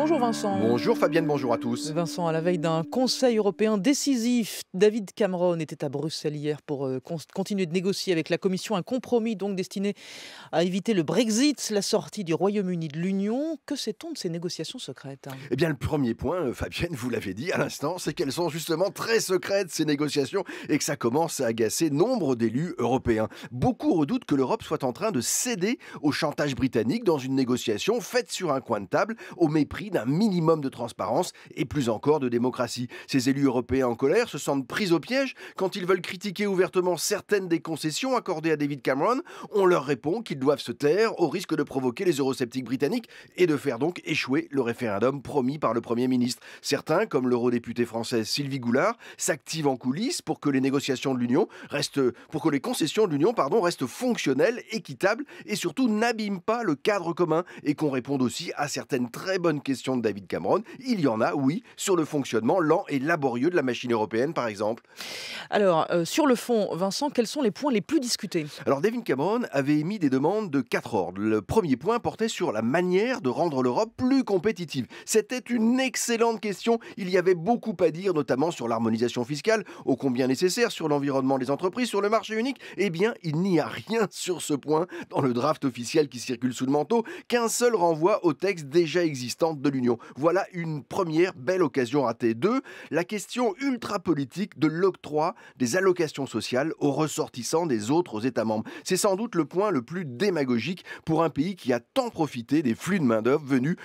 Bonjour Vincent. Bonjour Fabienne, bonjour à tous. Vincent, à la veille d'un Conseil européen décisif, David Cameron était à Bruxelles hier pour continuer de négocier avec la Commission un compromis donc destiné à éviter le Brexit, la sortie du Royaume-Uni de l'Union. Que sait-on de ces négociations secrètes? Eh bien le premier point, Fabienne, vous l'avez dit à l'instant, c'est qu'elles sont justement très secrètes ces négociations et que ça commence à agacer nombre d'élus européens. Beaucoup redoutent que l'Europe soit en train de céder au chantage britannique dans une négociation faite sur un coin de table au mépris d'un minimum de transparence et plus encore de démocratie. Ces élus européens en colère se sentent pris au piège quand ils veulent critiquer ouvertement certaines des concessions accordées à David Cameron. On leur répond qu'ils doivent se taire au risque de provoquer les eurosceptiques britanniques et de faire donc échouer le référendum promis par le Premier ministre. Certains, comme l'eurodéputée française Sylvie Goulard, s'activent en coulisses pour que les négociations de l'Union pour que les concessions de l'Union, restent fonctionnelles, équitables et surtout n'abîment pas le cadre commun et qu'on réponde aussi à certaines très bonnes questions de David Cameron. Il y en a, oui, sur le fonctionnement lent et laborieux de la machine européenne, par exemple. Alors, sur le fond, Vincent, quels sont les points les plus discutés? Alors David Cameron avait émis des demandes de 4 ordres. Le premier point portait sur la manière de rendre l'Europe plus compétitive. C'était une excellente question. Il y avait beaucoup à dire, notamment sur l'harmonisation fiscale, ô combien nécessaire, sur l'environnement des entreprises, sur le marché unique. Eh bien, il n'y a rien sur ce point dans le draft officiel qui circule sous le manteau, qu'un seul renvoi au texte déjà existant de l'Union. Voilà une première belle occasion ratée. 2, la question ultra-politique de l'octroi des allocations sociales aux ressortissants des autres États membres. C'est sans doute le point le plus démagogique pour un pays qui a tant profité des flux de main-d'œuvre venus